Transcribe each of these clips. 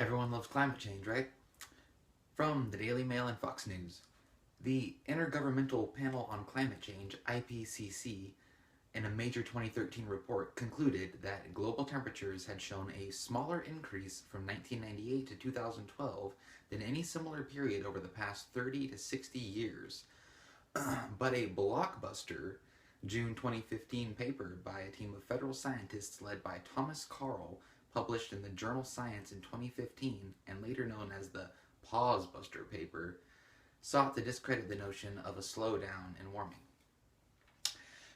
Everyone loves climate change, right? From the Daily Mail and Fox News. The Intergovernmental Panel on Climate Change, IPCC, in a major 2013 report concluded that global temperatures had shown a smaller increase from 1998 to 2012 than any similar period over the past 30 to 60 years. But a blockbuster June 2015 paper by a team of federal scientists led by Thomas Carl, published in the journal Science in 2015 and later known as the Pause-Buster paper, sought to discredit the notion of a slowdown in warming.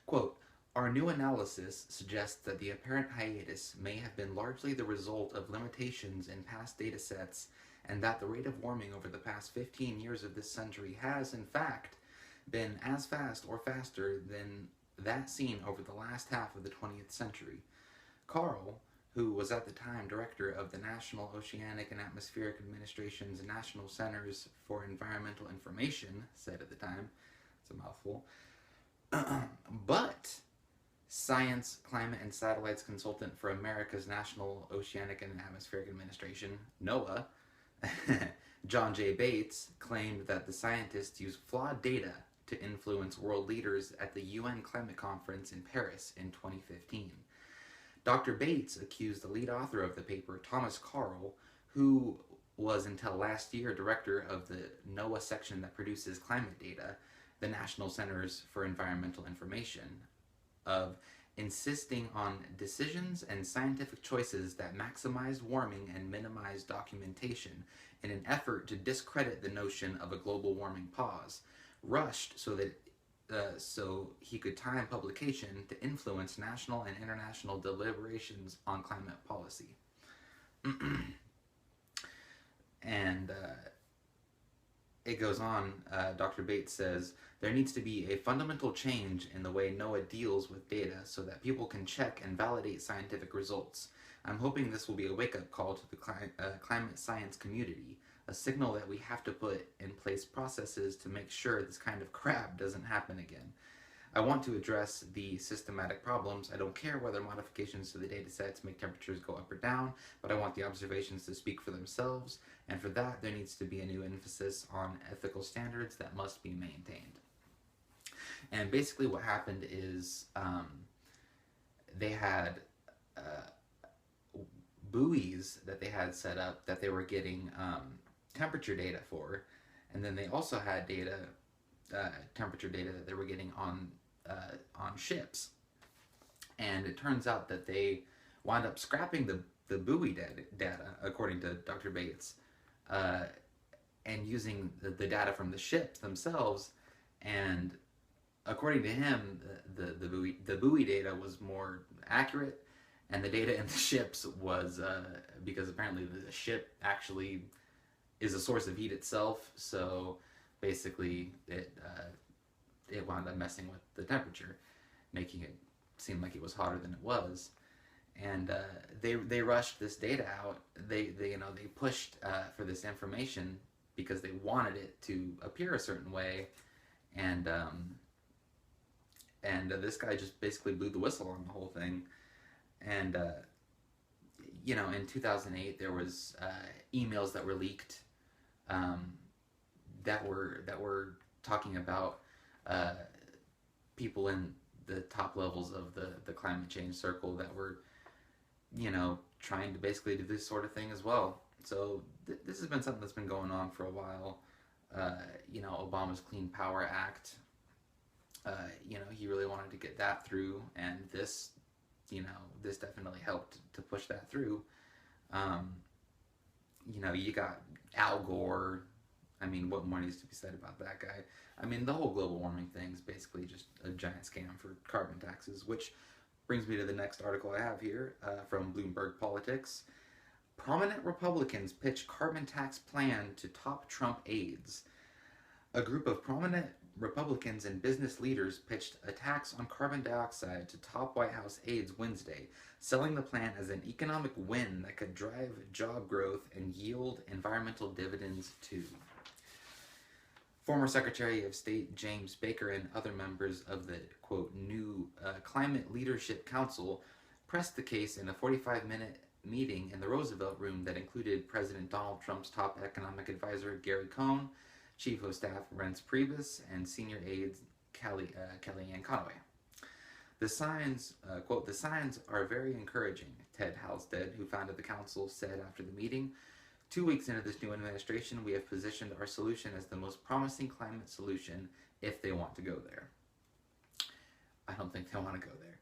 Quote, "Our new analysis suggests that the apparent hiatus may have been largely the result of limitations in past data sets and that the rate of warming over the past 15 years of this century has, in fact, been as fast or faster than that seen over the last half of the 20th century. Carl, who was at the time director of the National Oceanic and Atmospheric Administration's National Centers for Environmental Information, said at the time, it's a mouthful, but Science, Climate, and Satellites consultant for America's National Oceanic and Atmospheric Administration, NOAA, John J. Bates, claimed that the scientists used flawed data to influence world leaders at the UN Climate Conference in Paris in 2015. Dr. Bates accused the lead author of the paper, Thomas Carl, who was until last year director of the NOAA section that produces climate data, the National Centers for Environmental Information, of insisting on decisions and scientific choices that maximize warming and minimize documentation in an effort to discredit the notion of a global warming pause, rushed so he could time publication to influence national and international deliberations on climate policy." And it goes on, Dr. Bates says, "There needs to be a fundamental change in the way NOAA deals with data so that people can check and validate scientific results. I'm hoping this will be a wake-up call to the climate science community, a signal that we have to put in place processes to make sure this kind of crap doesn't happen again. I want to address the systematic problems. I don't care whether modifications to the data sets make temperatures go up or down, but I want the observations to speak for themselves, and for that there needs to be a new emphasis on ethical standards that must be maintained." And basically what happened is they had buoys that they had set up that they were getting temperature data for, and then they also had temperature data that they were getting on ships. And it turns out that they wound up scrapping the buoy data, according to Dr. Bates, and using the data from the ships themselves. And according to him, the buoy data was more accurate, and the data in the ships was because apparently the ship actually is a source of heat itself, so basically it wound up messing with the temperature, making it seem like it was hotter than it was. And they rushed this data out. They pushed for this information because they wanted it to appear a certain way, and this guy just basically blew the whistle on the whole thing. And in 2008 there was emails that were leaked that were talking about people in the top levels of the climate change circle that were trying to basically do this sort of thing as well. So this has been something that's been going on for a while. Obama's Clean Power Act, he really wanted to get that through, and this definitely helped to push that through. You got Al Gore. I mean, what more needs to be said about that guy? I mean, the whole global warming thing is basically just a giant scam for carbon taxes, which brings me to the next article I have here from Bloomberg Politics. Prominent Republicans pitch carbon tax plan to top Trump aides. A group of prominent Republicans and business leaders pitched a tax on carbon dioxide to top White House aides Wednesday, selling the plan as an economic win that could drive job growth and yield environmental dividends too. Former Secretary of State James Baker and other members of the, quote, new Climate Leadership Council pressed the case in a 45-minute meeting in the Roosevelt Room that included President Donald Trump's top economic advisor Gary Cohn, Chief of Staff Reince Priebus, and senior aides Kellyanne Conway. The signs, quote, the signs are very encouraging, Ted Halstead, who founded the council, said after the meeting. 2 weeks into this new administration, we have positioned our solution as the most promising climate solution if they want to go there. I don't think they want to go there.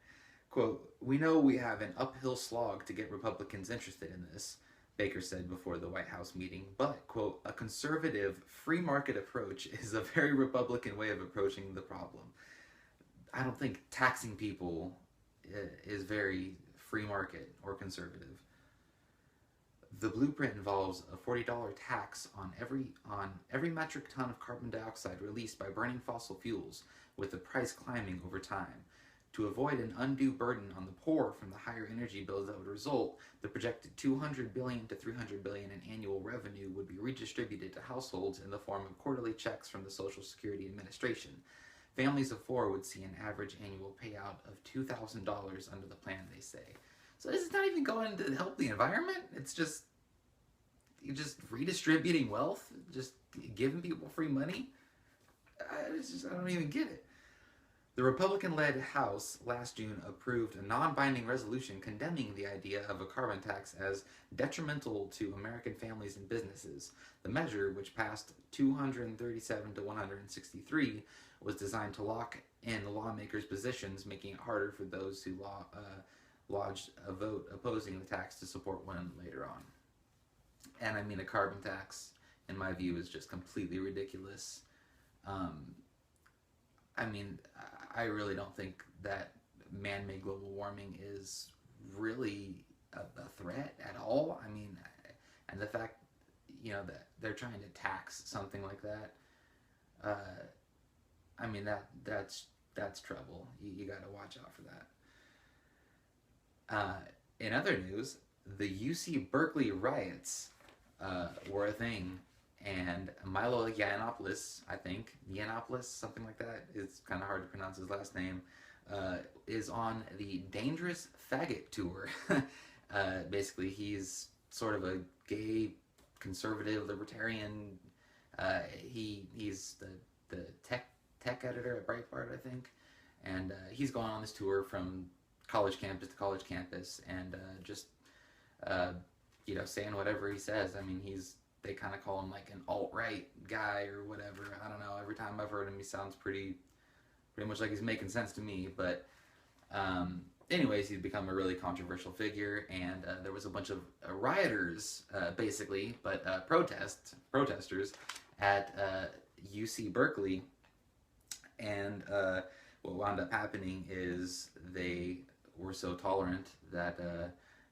Quote, we know we have an uphill slog to get Republicans interested in this, Baker said before the White House meeting, but, quote, a conservative, free market approach is a very Republican way of approaching the problem. I don't think taxing people is very free market or conservative. The blueprint involves a $40 tax on every metric ton of carbon dioxide released by burning fossil fuels, with the price climbing over time. To avoid an undue burden on the poor from the higher energy bills that would result, the projected $200 billion to $300 billion in annual revenue would be redistributed to households in the form of quarterly checks from the Social Security Administration. Families of four would see an average annual payout of $2,000 under the plan, they say. So this is not even going to help the environment. It's just you're just redistributing wealth, just giving people free money. I don't even get it. The Republican-led House last June approved a non-binding resolution condemning the idea of a carbon tax as detrimental to American families and businesses. The measure, which passed 237 to 163, was designed to lock in the lawmakers' positions, making it harder for those who lodged a vote opposing the tax to support one later on. And I mean, a carbon tax, in my view, is just completely ridiculous. I mean, I really don't think that man-made global warming is really a threat at all. I mean, and the fact, that they're trying to tax something like that, I mean, that's trouble. You got to watch out for that. In other news, the UC Berkeley Riots were a thing, and Milo Yiannopoulos, I think, something like that, it's kind of hard to pronounce his last name, is on the Dangerous Faggot Tour. Basically, he's sort of a gay, conservative, libertarian. He's the tech editor at Breitbart, I think, and he's going on this tour from college campus to college campus, and just saying whatever he says. I mean, they kind of call him like an alt-right guy or whatever. I don't know. Every time I've heard him, he sounds pretty much like he's making sense to me. But anyways, he's become a really controversial figure, and there was a bunch of rioters, basically, but protesters at UC Berkeley. And what wound up happening is they were so tolerant that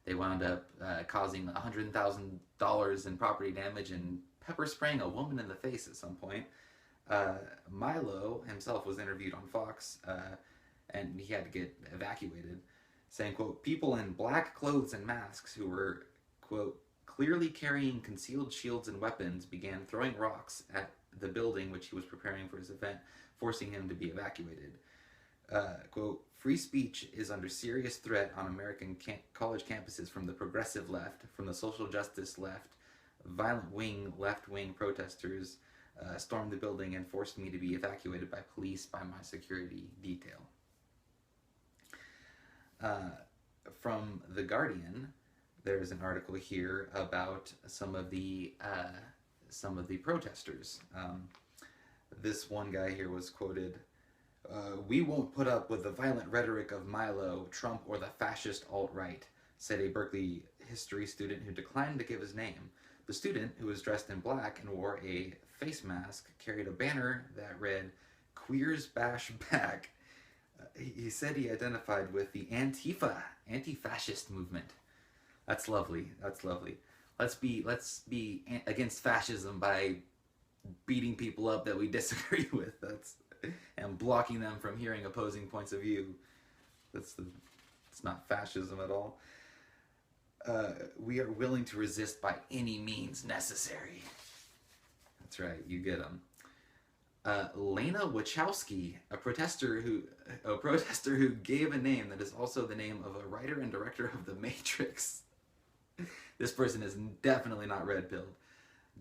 they wound up causing $100,000 in property damage and pepper spraying a woman in the face at some point. Milo himself was interviewed on Fox, and he had to get evacuated, saying, quote, people in black clothes and masks who were, quote, clearly carrying concealed shields and weapons began throwing rocks at the building which he was preparing for his event, forcing him to be evacuated. Quote, free speech is under serious threat on American college campuses from the progressive left, from the social justice left. Violent left-wing protesters stormed the building and forced me to be evacuated by police by my security detail. From The Guardian, there's an article here about some of the protesters. This one guy here was quoted, we won't put up with the violent rhetoric of Milo, Trump, or the fascist alt-right, said a Berkeley history student who declined to give his name. The student, who was dressed in black and wore a face mask, carried a banner that read, Queers Bash Back. He said he identified with the Antifa, anti-fascist movement. That's lovely. That's lovely. Let's be against fascism by beating people up that we disagree with. And blocking them from hearing opposing points of view. It's not fascism at all. We are willing to resist by any means necessary. That's right, you get them. Lena Wachowski, a protester who gave a name that is also the name of a writer and director of The Matrix. This person is definitely not red-pilled.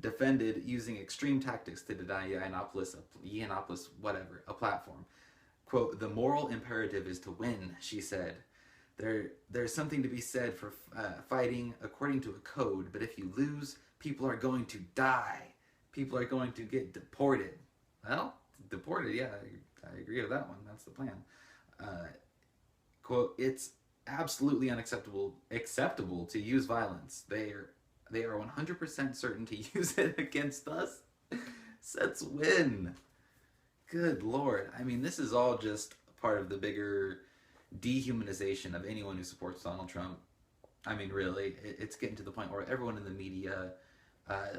Defended using extreme tactics to deny Yiannopoulos, whatever, a platform. Quote, the moral imperative is to win, she said. There's something to be said for fighting according to a code, but if you lose, people are going to die. People are going to get deported. Well, deported, yeah, I agree with that one. That's the plan. Quote, it's absolutely acceptable to use violence. They are 100% certain to use it against us. Let's win. Good Lord. I mean, this is all just part of the bigger dehumanization of anyone who supports Donald Trump. I mean, really, it's getting to the point where everyone in the media,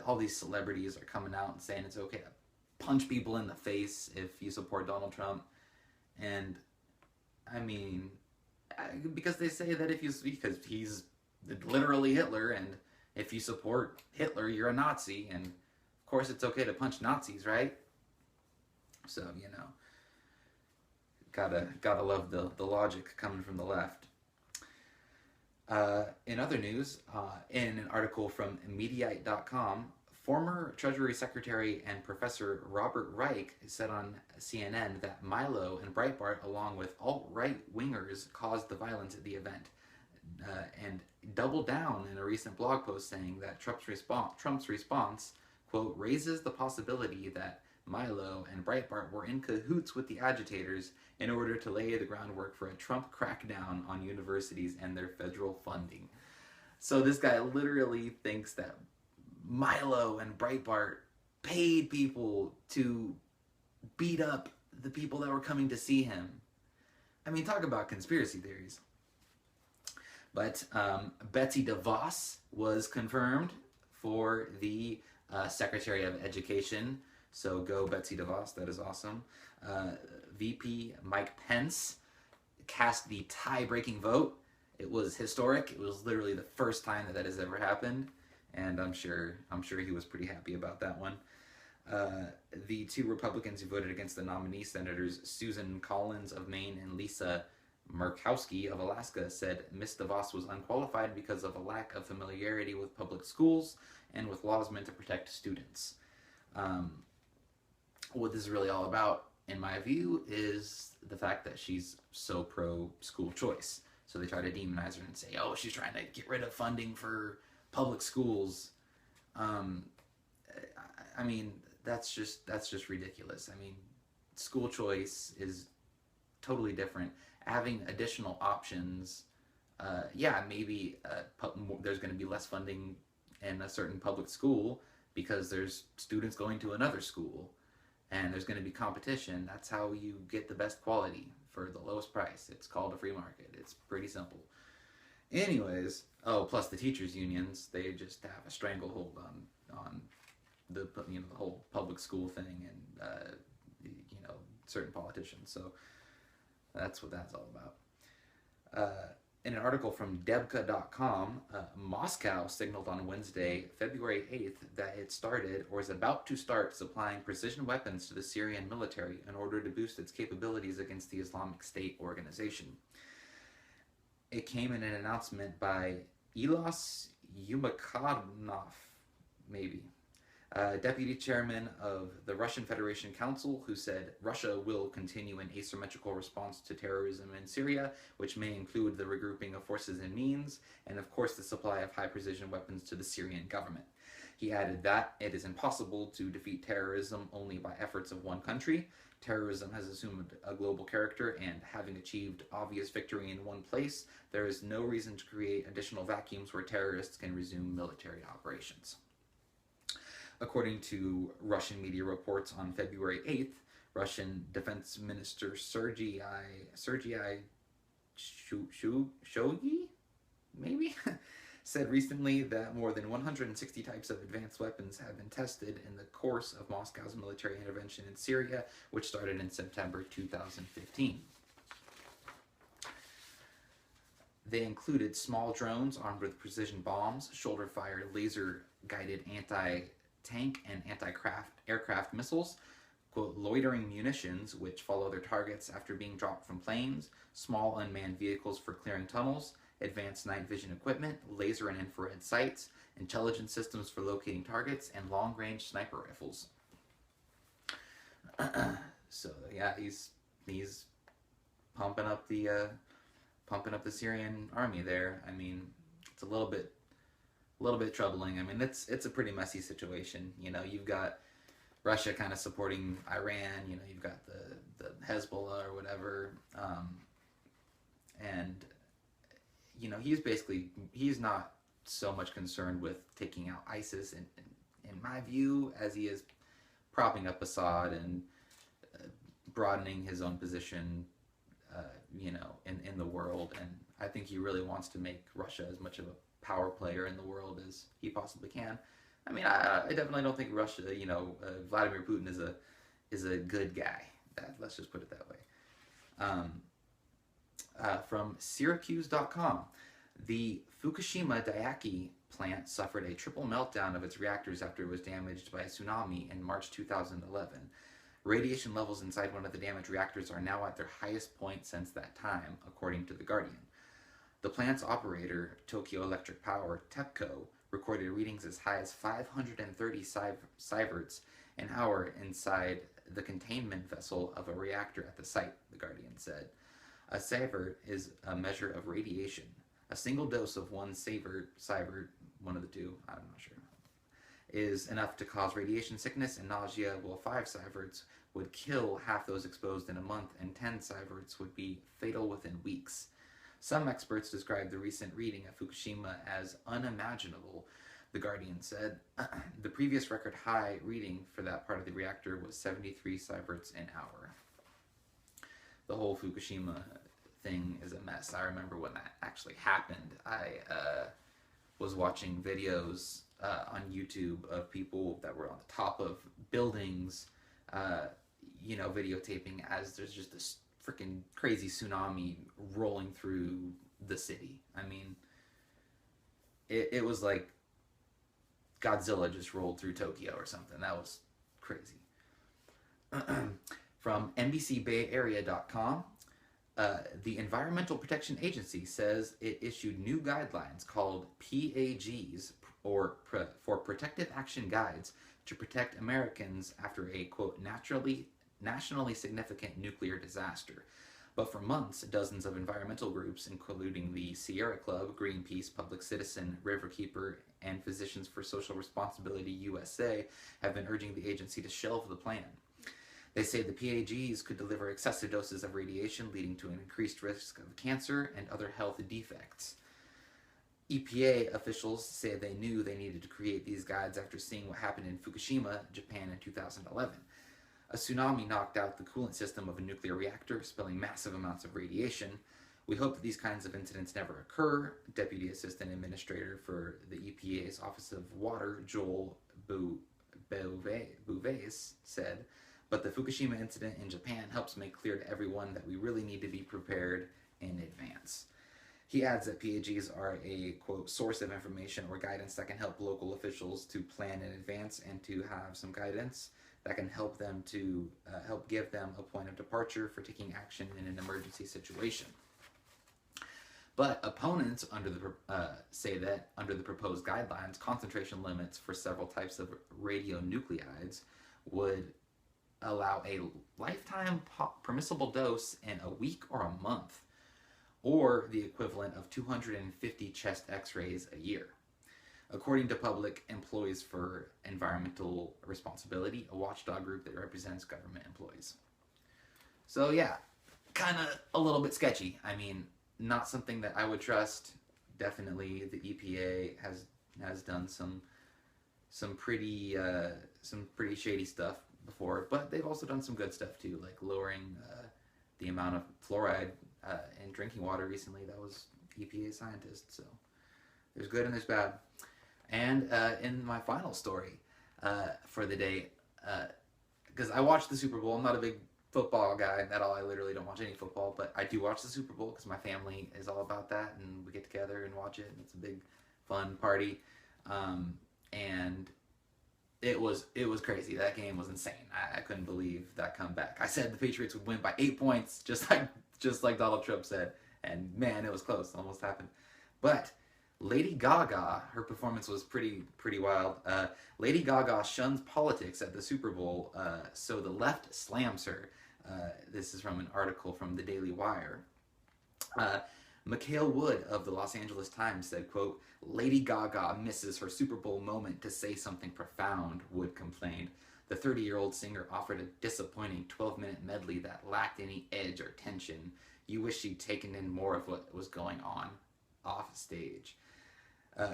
all these celebrities are coming out and saying it's okay to punch people in the face if you support Donald Trump. And, I mean, because they say that because he's literally Hitler, and if you support Hitler, you're a Nazi, and of course it's okay to punch Nazis, right? So, you know, gotta love the logic coming from the left. In other news, in an article from Mediaite.com, former Treasury Secretary and Professor Robert Reich said on CNN that Milo and Breitbart, along with alt-right wingers, caused the violence at the event, and doubled down in a recent blog post saying that Trump's response, quote, raises the possibility that Milo and Breitbart were in cahoots with the agitators in order to lay the groundwork for a Trump crackdown on universities and their federal funding. So this guy literally thinks that Milo and Breitbart paid people to beat up the people that were coming to see him. I mean, talk about conspiracy theories. But Betsy DeVos was confirmed for the Secretary of Education. So go Betsy DeVos, that is awesome. VP Mike Pence cast the tie-breaking vote. It was historic. It was literally the first time that has ever happened, and I'm sure he was pretty happy about that one. The two Republicans who voted against the nominee senators, Susan Collins of Maine and Lisa Murkowski of Alaska, said Ms. DeVos was unqualified because of a lack of familiarity with public schools and with laws meant to protect students. What this is really all about, in my view, is the fact that she's so pro-school choice. So they try to demonize her and say, oh, she's trying to get rid of funding for public schools. I mean, that's just ridiculous. I mean, school choice is totally different. Having additional options, yeah, maybe there's going to be less funding in a certain public school because there's students going to another school, and there's going to be competition. That's how you get the best quality for the lowest price. It's called a free market. It's pretty simple. Anyways, plus the teachers' unions, they just have a stranglehold on the the whole public school thing and certain politicians. So that's what that's all about. In an article from Debka.com, Moscow signaled on Wednesday, February 8th, that it started or is about to start supplying precision weapons to the Syrian military in order to boost its capabilities against the Islamic State organization. It came in an announcement by Ilos Yumakhanov, maybe, deputy chairman of the Russian Federation Council, who said Russia will continue an asymmetrical response to terrorism in Syria, which may include the regrouping of forces and means, and of course the supply of high-precision weapons to the Syrian government. He added that it is impossible to defeat terrorism only by efforts of one country. Terrorism has assumed a global character, and having achieved obvious victory in one place, there is no reason to create additional vacuums where terrorists can resume military operations. According to Russian media reports on February 8th, Russian Defense Minister Sergei Shoigu, maybe, said recently that more than 160 types of advanced weapons have been tested in the course of Moscow's military intervention in Syria, which started in September 2015. They included small drones armed with precision bombs, shoulder-fired laser-guided anti-tank and anti-aircraft missiles, quote, loitering munitions, which follow their targets after being dropped from planes, small unmanned vehicles for clearing tunnels, advanced night vision equipment, laser and infrared sights, intelligence systems for locating targets, and long-range sniper rifles. So yeah, he's pumping up the Syrian army there. I mean, it's a little bit troubling. I mean, it's a pretty messy situation. You know, you've got Russia kind of supporting Iran. You know, you've got the Hezbollah or whatever, and you know, he's not so much concerned with taking out ISIS in my view as he is propping up Assad and broadening his own position, you know, in the world. And I think he really wants to make Russia as much of a power player in the world as he possibly can. I mean, I definitely don't think Russia, you know, Vladimir Putin is a good guy. Let's just put it that way. From Syracuse.com, the Fukushima Daiichi plant suffered a triple meltdown of its reactors after it was damaged by a tsunami in March 2011. Radiation levels inside one of the damaged reactors are now at their highest point since that time, according to The Guardian. The plant's operator, Tokyo Electric Power, TEPCO, recorded readings as high as 530 sieverts an hour inside the containment vessel of a reactor at the site, The Guardian said. A sievert is a measure of radiation. A single dose of one sievert, one of the two, I'm not sure, is enough to cause radiation sickness and nausea, while 5 sieverts would kill half those exposed in a month, and 10 sieverts would be fatal within weeks. Some experts describe the recent reading at Fukushima as unimaginable, The Guardian said. The previous record high reading for that part of the reactor was 73 sieverts an hour. The whole Fukushima thing is a mess. I remember when that actually happened. I was watching videos on YouTube of people that were on the top of buildings, you know, videotaping as there's just this freaking crazy tsunami rolling through the city. I mean, it was like Godzilla just rolled through Tokyo or something. That was crazy. From NBCBayArea.com, the Environmental Protection Agency says it issued new guidelines called PAGs, or for Protective Action Guides, to protect Americans after a, quote, nationally significant nuclear disaster. But for months, dozens of environmental groups, including the Sierra Club, Greenpeace, Public Citizen, Riverkeeper, and Physicians for Social Responsibility USA, have been urging the agency to shelve the plan. They say the PAGs could deliver excessive doses of radiation, leading to an increased risk of cancer and other health defects. EPA officials say they knew they needed to create these guides after seeing what happened in Fukushima, Japan in 2011. A tsunami knocked out the coolant system of a nuclear reactor, spilling massive amounts of radiation. We hope that these kinds of incidents never occur, Deputy Assistant Administrator for the EPA's Office of Water, Joel Bouvet, said. But the Fukushima incident in Japan helps make clear to everyone that we really need to be prepared in advance. He adds that PAGs are a, quote, source of information or guidance that can help local officials to plan in advance and to have some guidance that can help them to help give them a point of departure for taking action in an emergency situation. But opponents say that under the proposed guidelines, concentration limits for several types of radionuclides would allow a lifetime permissible dose in a week or a month, or the equivalent of 250 chest x-rays a year. According to Public Employees for Environmental Responsibility, a watchdog group that represents government employees. So yeah, kind of a little bit sketchy. I mean, not something that I would trust. Definitely the EPA has done some pretty shady stuff before, but they've also done some good stuff too, like lowering the amount of fluoride in drinking water recently. That was EPA scientists. So there's good and there's bad. And in my final story for the day, because I watched the Super Bowl. I'm not a big football guy at all. I literally don't watch any football, but I do watch the Super Bowl because my family is all about that, and we get together and watch it, and it's a big, fun party. And it was crazy. That game was insane. I couldn't believe that comeback. I said the Patriots would win by 8 points, just like Donald Trump said, and man, it was close. Almost happened. But Lady Gaga, her performance was pretty wild. Lady Gaga shuns politics at the Super Bowl, so the left slams her. This is from an article from the Daily Wire. Mikhail Wood of the Los Angeles Times said, quote, Lady Gaga misses her Super Bowl moment to say something profound, Wood complained. The 30-year-old singer offered a disappointing 12-minute medley that lacked any edge or tension. You wish she'd taken in more of what was going on off stage.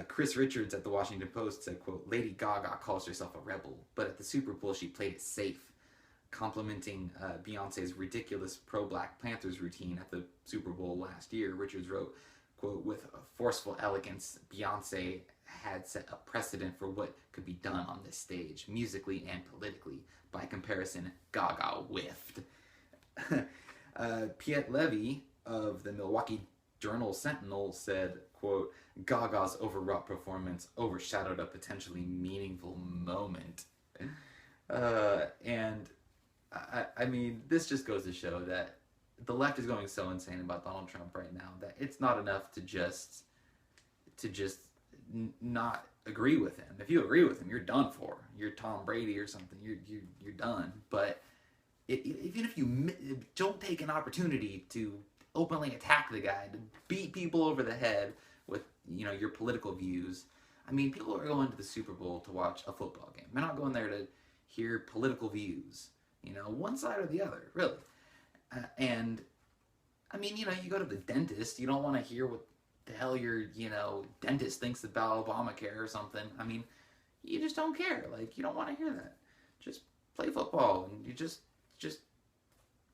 Chris Richards at the Washington Post said, quote, Lady Gaga calls herself a rebel, but at the Super Bowl she played it safe. Complimenting Beyonce's ridiculous pro-Black Panthers routine at the Super Bowl last year, Richards wrote, quote, with a forceful elegance, Beyonce had set a precedent for what could be done on this stage, musically and politically. By comparison, Gaga whiffed. Piet Levy of the Milwaukee Journal-Sentinel said, quote, Gaga's overwrought performance overshadowed a potentially meaningful moment. And I mean, this just goes to show that the left is going so insane about Donald Trump right now that it's not enough to just not agree with him. If you agree with him, you're done for. You're Tom Brady or something. You're done. But even if you don't take an opportunity to openly attack the guy, to beat people over the head with your political views, I mean, people are going to the Super Bowl to watch a football game. They're not going there to hear political views. One side or the other, really. And, I mean, you go to the dentist, you don't want to hear what the hell your, dentist thinks about Obamacare or something. I mean, you just don't care. Like, you don't want to hear that. Just play football, and you just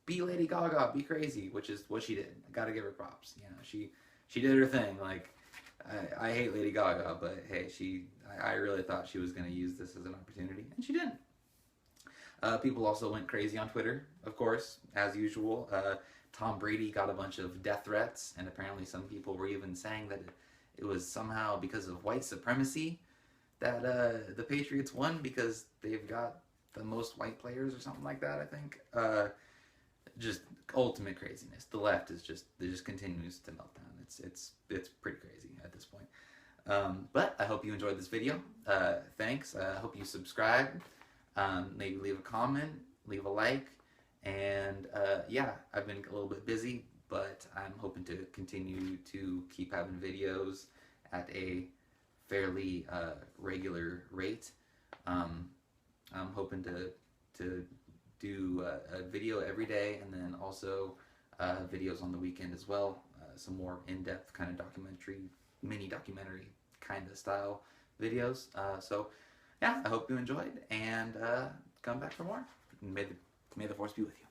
be Lady Gaga, be crazy, which is what she did. I gotta give her props. She did her thing. Like, I hate Lady Gaga, but hey, I really thought she was going to use this as an opportunity, and she didn't. People also went crazy on Twitter, of course, as usual. Tom Brady got a bunch of death threats, and apparently some people were even saying that it was somehow because of white supremacy that the Patriots won, because they've got the most white players or something like that, I think. Just ultimate craziness. The left it just continues to melt down. It's pretty crazy at this point. But I hope you enjoyed this video. Thanks. I hope you subscribe. Maybe leave a comment, leave a like, and yeah, I've been a little bit busy, but I'm hoping to continue to keep having videos at a fairly regular rate. I'm hoping to do a video every day, and then also videos on the weekend as well. Some more in-depth kind of mini documentary kind of style videos. So yeah, I hope you enjoyed, and come back for more. May the force be with you.